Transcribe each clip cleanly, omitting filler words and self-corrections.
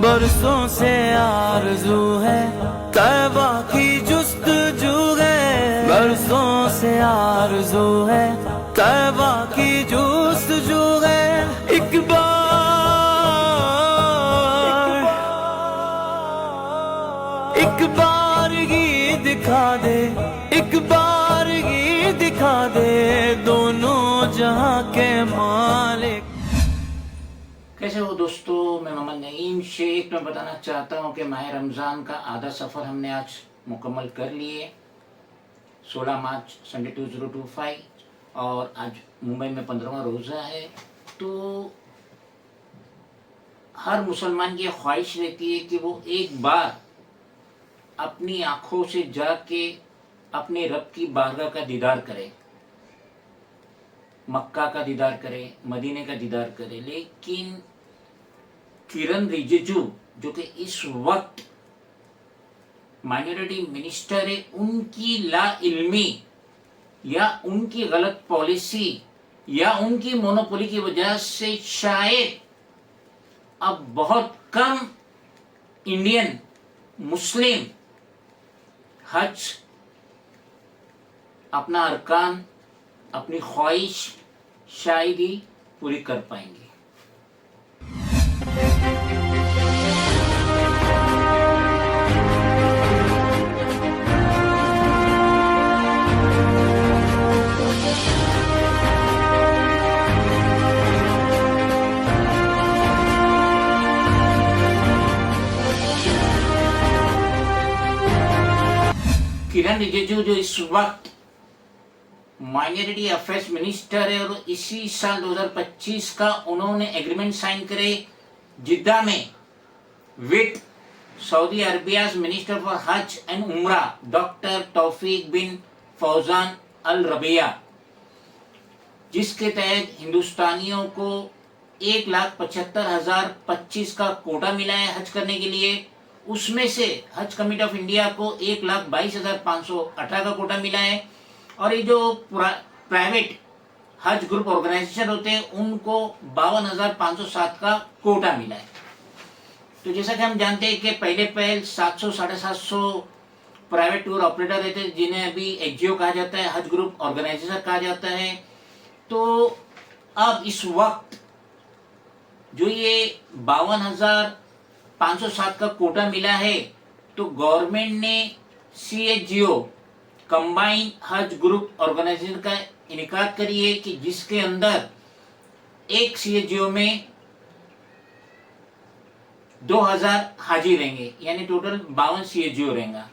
बरसों से आरज़ू है तैबा की जुस्तजू है, बरसों से आरज़ू है तैबा की जुस्तजू है। एक बार ही दिखा दे, एक बार ही दिखा दे दोनों जहां के मालिक। कैसे हो दोस्तों, मैं मोहम्मद नईम शेख। मैं बताना चाहता हूं कि माह रमज़ान का आधा सफ़र हमने आज मुकम्मल कर लिए। 16 मार्च संडे 2025 और आज मुंबई में 15वां रोज़ा है। तो हर मुसलमान की ख्वाहिश रहती है कि वो एक बार अपनी आँखों से जाके अपने रब की बारगाह का दीदार करे, मक्का का दीदार करे, मदीने का दीदार करे। लेकिन किरण रिजिजू जो कि इस वक्त माइनॉरिटी मिनिस्टर है, उनकी ला इल्मी या उनकी गलत पॉलिसी या उनकी मोनोपोली की वजह से शायद अब बहुत कम इंडियन मुस्लिम हज अपना अरकान, अपनी ख्वाहिश शायद ही पूरी कर पाएंगे। किरण रिजिजू जो इस वक्त माइनॉरिटी अफेयर्स मिनिस्टर है और इसी साल 2025 का उन्होंने एग्रीमेंट साइन करे जिद्दा में विद सऊदी अरबियाज मिनिस्टर फॉर हज एंड उमरा डॉक्टर तौफीक बिन फौजान अल रबिया, जिसके तहत हिंदुस्तानियों को 1,75,025 का कोटा मिला है हज करने के लिए। उसमें से हज कमेटी ऑफ इंडिया को 1,22,518 का कोटा मिला है और ये जो प्राइवेट हज ग्रुप ऑर्गेनाइजेशन होते हैं उनको 52,507 का कोटा मिला है। तो जैसा कि हम जानते हैं कि पहले 700-750 प्राइवेट टूर ऑपरेटर रहते हैं जिन्हें अभी एचजीओ कहा जाता है, हज ग्रुप ऑर्गेनाइजेशन कहा जाता है। तो अब इस वक्त जो ये 52,507 का कोटा मिला है तो गवर्नमेंट ने CHGO कंबाइन हज ग्रुप ऑर्गेनाइजेशन का इनेकाद करी है कि जिसके अंदर एक CHGO में 2,000 हाजी रहेंगे, यानी टोटल 52 CHGO रहेगा।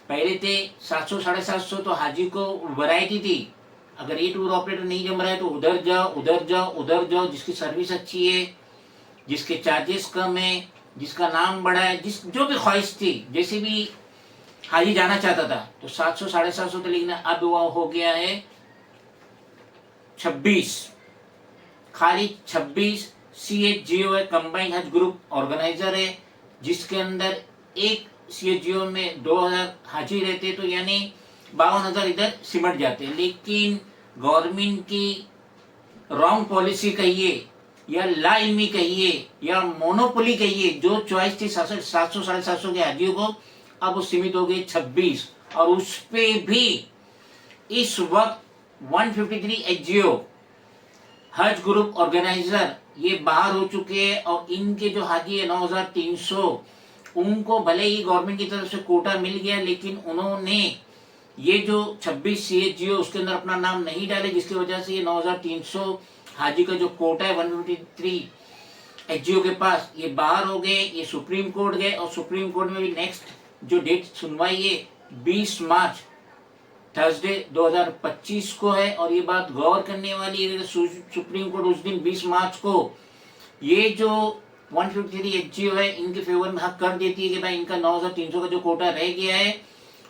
पहले थे 700-750 तो हाजी को वैरायटी थी, अगर ये टूर ऑपरेटर नहीं जम रहा है तो उधर जाओ उधर जाओ उधर जाओ, जिसकी सर्विस अच्छी है, जिसके चार्जेस कम है, जिसका नाम बड़ा है, जिस जो भी ख्वाहिश थी, जैसे भी हाजी जाना चाहता था तो 700-750 तो लिखना। अब वो हो गया है 26, खाली 26 CHGO है, कंबाइंड हज ग्रुप ऑर्गेनाइजर है, जिसके अंदर एक CHGO में 2,000 हाजी रहते, तो यानी 52,000 इधर सिमट जाते। लेकिन गवर्नमेंट की रॉन्ग पॉलिसी कहिए या ला इल्मी कहिए या मोनोपोली कहिए, जो चॉइस थी 700-750 के हाजियों को, अब वो सीमित हो गई 26 और उस पे भी इस वक्त 153 HGO हज ग्रुप ऑर्गेनाइजर ये बाहर हो चुके हैं और इनके जो हाजी है 9,300, उनको भले ही गवर्नमेंट की तरफ से कोटा मिल गया लेकिन उन्होंने ये जो 26 CHGO उसके अंदर अपना नाम नहीं डाले, जिसकी वजह से ये 9,300 हाजी का जो कोटा है 153 HGO के पास ये बाहर हो गए। ये सुप्रीम कोर्ट गए और सुप्रीम कोर्ट में भी नेक्स्ट जो डेट सुनवाई है 20 मार्च थर्सडे 2025 को है और ये बात गौर करने वाली है। सुप्रीम कोर्ट उस दिन 20 मार्च को ये जो 153 HGO है इनके फेवर में हक कर देती है कि भाई इनका 9,300 का जो कोटा रह गया है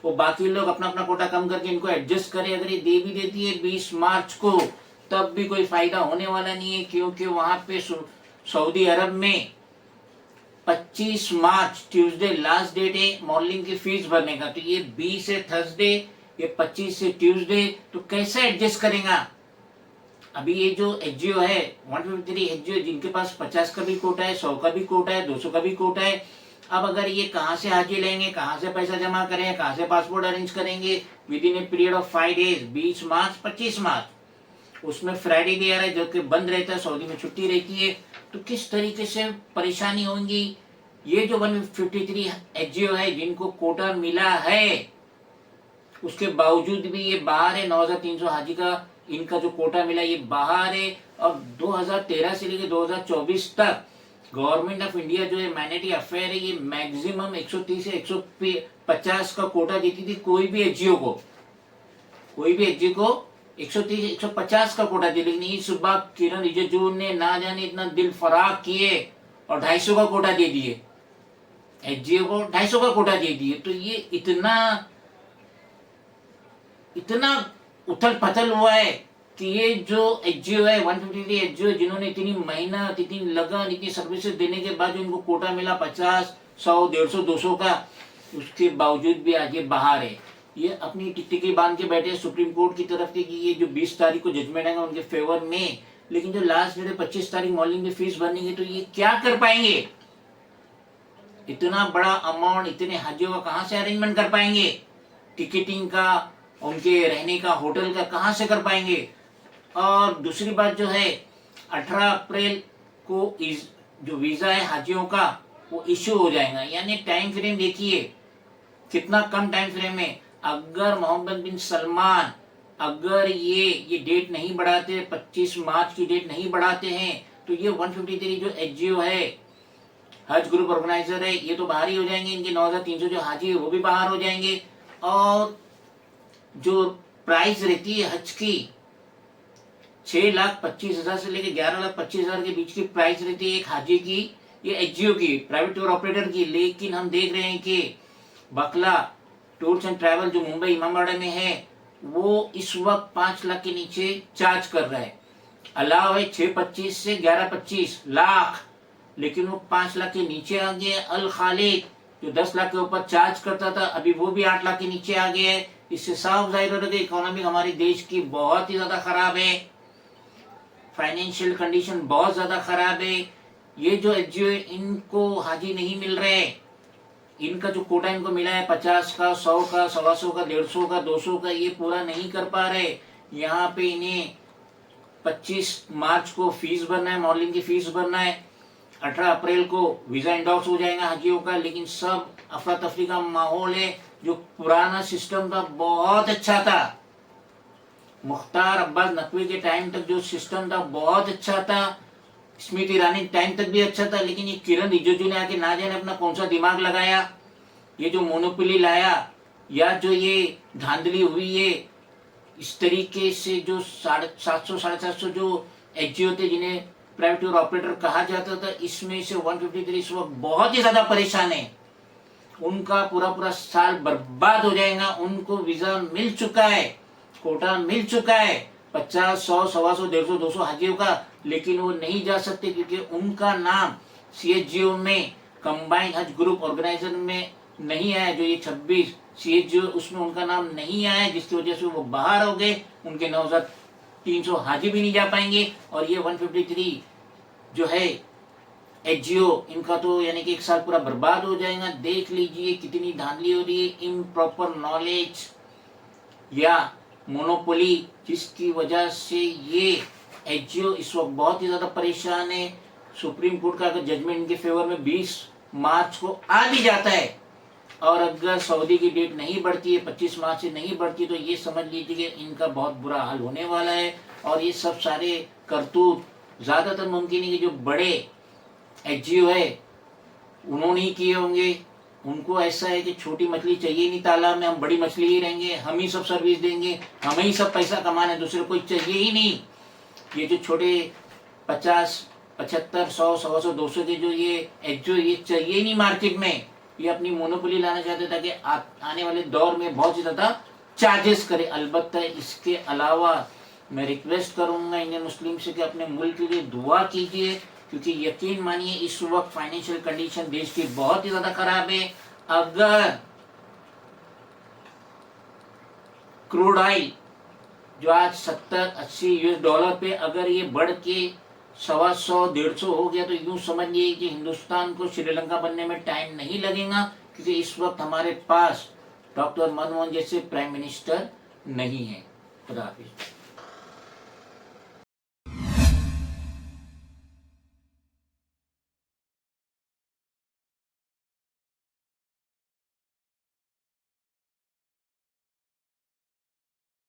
वो बाकी लोग अपना अपना कोटा कम करके इनको एडजस्ट करे। अगर ये दे भी देती है 20 मार्च को तब भी कोई फायदा होने वाला नहीं है, क्योंकि वहां पे सऊदी अरब में 25 मार्च ट्यूसडे लास्ट डेट है मॉडलिंग की फीस भरने का। तो ये 20 है थर्सडे, ये 25 से ट्यूसडे, तो कैसे एडजस्ट करेगा अभी ये जो एचजीओ है 153 एचजीओ, जिनके पास 50 का भी कोटा है, 100 का भी कोटा है, 200 का भी कोटा है, अब अगर ये कहाँ से हाजी लेंगे, कहाँ से पैसा जमा करें, कहाँ से पासपोर्ट अरेंज करेंगे with in a period of 5 days, 20 मार्च 25 मार्च, उसमें फ्राइडे भी आ रहा है जो कि बंद रहता है, सऊदी में छुट्टी रहती है, तो किस तरीके से परेशानी होंगी। ये जो 153 एचजीओ है जिनको कोटा मिला है, उसके बावजूद भी ये बाहर है। 9300 हाजी का इनका जो कोटा मिला ये बाहर है। और 2013 से लेकर 2024 तक गवर्नमेंट ऑफ इंडिया जो है मैनेटरी अफेयर है, ये मैक्सिमम 130 से 150 का कोटा देती थी कोई भी एचजीओ को, कोई भी एचजीओ को 130 150 का कोटा दी। लेकिन इस बार किरण रिजिजू ने ना जाने इतना दिल फराग किए और 250 का कोटा दे दिए, एचजीओ को 250 का कोटा दे दिए। तो ये इतना उथल पथल हुआ है कि ये जो एचजीओ है 153 एचजीओ, जिन्होंने इतनी मेहनत, इतनी लगन, इतनी सर्विसेज देने के बाद जो इनको कोटा मिला 50, 100, 150, 200 का, उसके बावजूद भी आज ये बाहर है। ये अपनी टिकटिकी बांध के बैठे सुप्रीम कोर्ट की तरफ से कि ये जो 20 तारीख को जजमेंट आएगा उनके फेवर में, लेकिन जो लास्ट डेट है 25 तारीख मॉर्निंग में फीस भरनी है, तो ये क्या कर पाएंगे? इतना बड़ा अमाउंट इतने हाजियों का कहाँ से अरेंजमेंट कर पाएंगे? टिकटिंग का, उनके रहने का, होटल का कहाँ से कर पाएंगे? और दूसरी बात जो है 18 अप्रैल को जो वीजा है हाजियों का वो इश्यू हो जाएगा। यानी टाइम फ्रेम देखिए कितना कम टाइम फ्रेम में। अगर मोहम्मद बिन सलमान अगर ये डेट नहीं बढ़ाते, 25 मार्च की डेट नहीं बढ़ाते हैं, तो ये 153 जो एचजीओ है, हज ग्रुप ऑर्गेनाइजर है, ये तो बाहर ही हो जाएंगे। इनके 9300 जो हाजी है वो भी बाहर हो जाएंगे। और जो प्राइस रहती है हज की 6,25,000 से लेकर 11,25,000 के बीच की प्राइस रहती है एक हाजी की, ये एचजीओ की, प्राइवेट टूर ऑपरेटर की। लेकिन हम देख रहे हैं कि बकला टूर्स एंड ट्रैवल जो मुंबई इमामबाड़ा में है वो इस वक्त 5 लाख के नीचे चार्ज कर रहा है। अलाव है 625 से 11-25 लाख, लेकिन वो 5 लाख के नीचे आ गया। अल खालिद जो 10 लाख के ऊपर चार्ज करता था अभी वो भी 8 लाख के नीचे आ गया है। इससे साफ जाहिर हो रहा है कि इकोनॉमी हमारे देश की बहुत ही ज्यादा खराब है, फाइनेंशियल कंडीशन बहुत ज्यादा खराब है। ये जो एचजीओ इनको हाजी नहीं मिल रहे, इनका जो कोटा इनको मिला है 50 का, 100 का, 125 का, 150 का, 200 का, ये पूरा नहीं कर पा रहे। यहाँ पे इन्हें 25 मार्च को फीस भरना है, मॉडलिंग की फीस भरना है, 18 अप्रैल को वीजा इंडॉक्स हो जाएगा हाजियों का। लेकिन सब अफरा तफरी का माहौल है। जो पुराना सिस्टम था बहुत अच्छा था, मुख्तार अब्बास नकवी के टाइम तक जो सिस्टम था बहुत अच्छा था, स्मृति ईरानी टाइम तक भी अच्छा था। लेकिन ये किरण रिजिजू ने आके ना जाने अपना कौन सा दिमाग लगाया, ये जो मोनोपोली लाया या जो ये धांधली हुई है, इस तरीके से जो 750 750 जो एचजीओ थे जिन्हें प्राइवेट टूर ऑपरेटर कहा जाता था, इसमें से 153 इस वक्त बहुत ही ज्यादा परेशान है। उनका पूरा साल बर्बाद हो जाएगा। उनको वीजा मिल चुका है, कोटा मिल चुका है 50, 100, 125, 150, 200 हाजियों का, लेकिन वो नहीं जा सकते क्योंकि उनका नाम सीएचजीओ में कंबाइंड हज ग्रुप ऑर्गेनाइजर में नहीं आया। जो ये 26 सीएचजीओ उसमें उनका नाम नहीं आया, जिसकी वजह से वो बाहर हो गए। उनके 9,300 हाजी भी नहीं जा पाएंगे। और ये 153 जो है एचजीओ, इनका तो यानी कि एक साल पूरा बर्बाद हो जाएगा। देख लीजिए कितनी धांधली हो रही है, इम्प्रॉपर नॉलेज या मोनोपोली, जिसकी वजह से ये एचजीओ इस वक्त बहुत ही ज्यादा परेशान है। सुप्रीम कोर्ट का अगर जजमेंट इनके फेवर में 20 मार्च को आ भी जाता है और अगर सऊदी की डेट नहीं बढ़ती है, 25 मार्च से नहीं बढ़ती, तो ये समझ लीजिए कि इनका बहुत बुरा हाल होने वाला है। और ये सब सारे करतूत ज्यादातर मुमकिन है कि जो बड़े एचजीओ है उन्होंने ही किए होंगे। उनको ऐसा है कि छोटी मछली चाहिए नहीं तालाब में, हम बड़ी मछली ही रहेंगे, हम ही सब सर्विस देंगे, हमें ही सब पैसा कमाना है, दूसरे कोई चाहिए ही नहीं। ये जो छोटे 50, 75, 100, 125, 200 के जो ये एचजीओ ये चाहिए नहीं मार्केट में। ये अपनी मोनोपोली लाना चाहते ताकि आने वाले दौर में बहुत ही ज्यादा चार्जेस करे। अलबत्ता इसके अलावा मैं रिक्वेस्ट करूंगा इंडियन मुस्लिम से कि अपने मुल्क के लिए दुआ कीजिए, क्योंकि यकीन मानिए इस वक्त फाइनेंशियल कंडीशन देश की बहुत ही ज्यादा खराब है। अगर क्रूड ऑयल जो आज 70-80 यूएस डॉलर पे अगर ये बढ़ के 125-150 हो गया तो यूं समझिए कि हिंदुस्तान को श्रीलंका बनने में टाइम नहीं लगेगा, क्योंकि इस वक्त हमारे पास डॉक्टर मनमोहन जैसे प्राइम मिनिस्टर नहीं है। खुदा हाफिज।